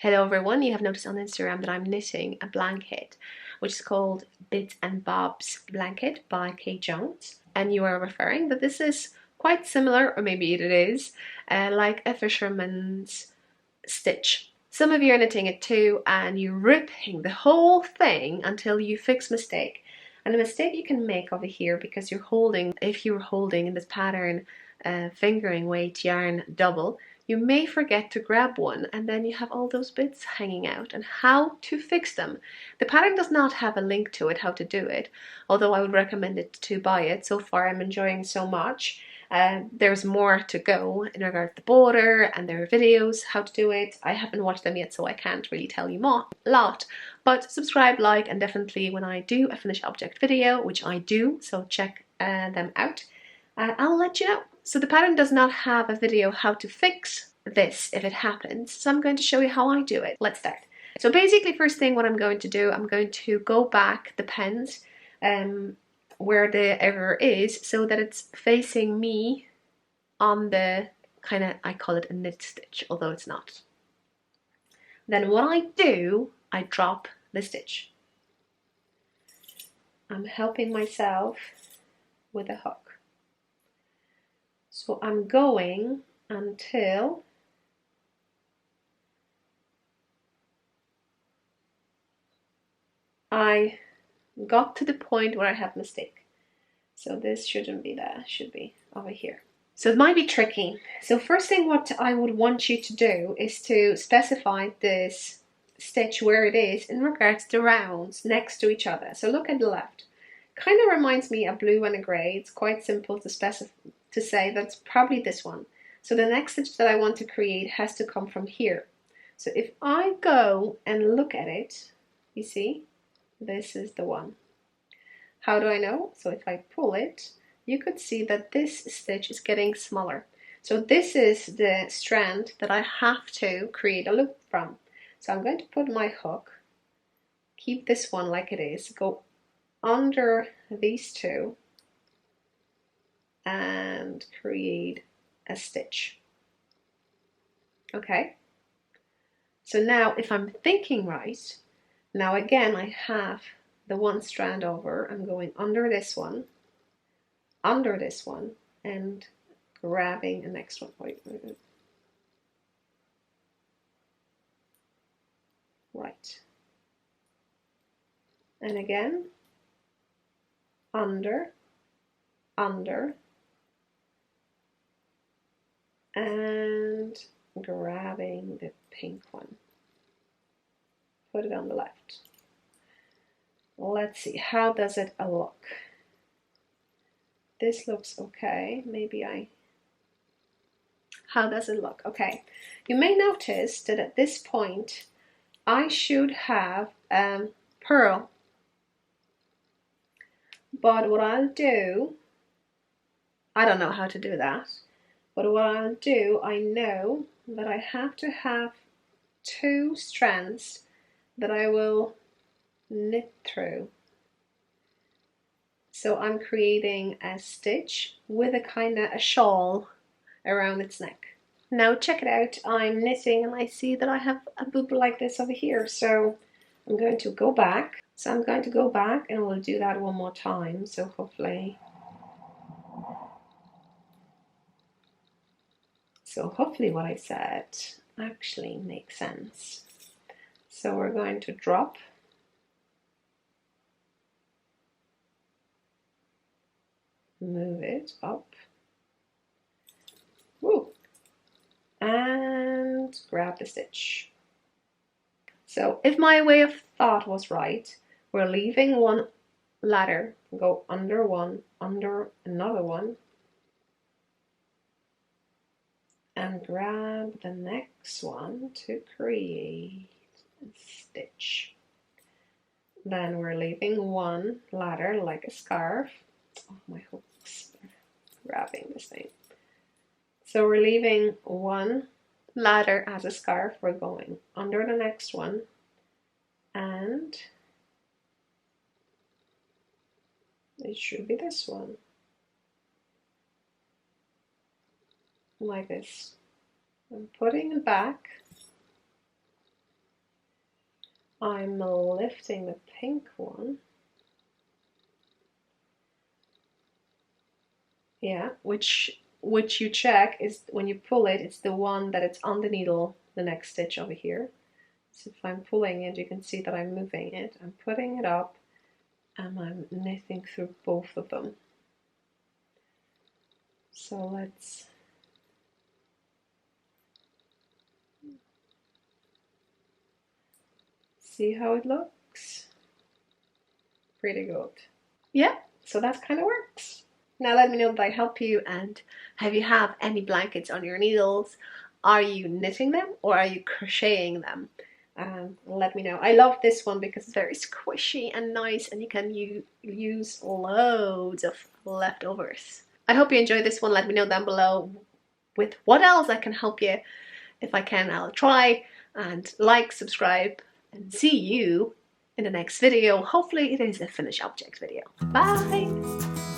Hello everyone, you have noticed on Instagram that I'm knitting a blanket which is called Bits and Bobs Blanket by Kate Jones, and you are referring that this is quite similar, or maybe it is, like a fisherman's stitch. Some of you are knitting it too and you're ripping the whole thing until you fix mistake. And the mistake you can make over here, because if you're holding in this pattern fingering weight yarn double, you may forget to grab one and then you have all those bits hanging out, and how to fix them. The pattern does not have a link to it, how to do it, although I would recommend it to buy it. So far I'm enjoying so much. There's more to go in regards to the border, and there are videos how to do it. I haven't watched them yet, so I can't really tell you a lot, but subscribe, like, and definitely when I do a finished object video, which I do, so check them out, I'll let you know. So the pattern does not have a video how to fix this if it happens, so I'm going to show you how I do it. Let's start. So basically, first thing what I'm going to do, I'm going to go back the pens where the error is, so that it's facing me on the kind of, I call it a knit stitch, although it's not. Then what I do, I drop the stitch. I'm helping myself with a hook. So I'm going until I got to the point where I have mistake. So this shouldn't be there, it should be over here. So it might be tricky. So first thing what I would want you to do is to specify this stitch where it is in regards to rounds next to each other. So look at the left. Kind of reminds me of blue and a grey. It's quite simple to specify, to say that's probably this one. So the next stitch that I want to create has to come from here. So if I go and look at it, you see, this is the one. How do I know? So if I pull it, you could see that this stitch is getting smaller. So this is the strand that I have to create a loop from. So I'm going to put my hook, keep this one like it is, go under these two and create a stitch. Okay, so now if I'm thinking right, now again I have the one strand over, I'm going under this one, and grabbing the next one. Wait. Right. And again, under, and grabbing the pink one. Put it on the left. Let's see, how does it look? This looks okay. How does it look? Okay, you may notice that at this point I should have purl, but what I'll do, I don't know how to do that, but what I'll do, I know that I have to have two strands that I will knit through. So I'm creating a stitch with a kind of a shawl around its neck. Now check it out, I'm knitting and I see that I have a boob like this over here, so I'm going to go back. So I'm going to go back and we'll do that one more time, so hopefully what I said actually makes sense. So we're going to drop, move it up, woo, and grab the stitch. So if my way of thought was right, we're leaving one ladder, go under one, under another one, and grab the next one to create a stitch. Then we're leaving one ladder like a scarf. Oh, my hooks are grabbing this thing. So we're leaving one ladder as a scarf. We're going under the next one, and it should be this one. Like this. I'm putting it back, I'm lifting the pink one. Yeah, which you check is when you pull it, it's the one that it's on the needle, the next stitch over here. So if I'm pulling it, you can see that I'm moving it. I'm putting it up and I'm knitting through both of them. So let's see how it looks. Pretty good. Yeah, so that kind of works. Now let me know if I help you, and have you have any blankets on your needles? Are you knitting them or are you crocheting them? Let me know. I love this one because it's very squishy and nice, and you can use loads of leftovers. I hope you enjoyed this one. Let me know down below with what else I can help you. If I can, I'll try. And like, subscribe, and see you in the next video. Hopefully it is a finished object video. Bye!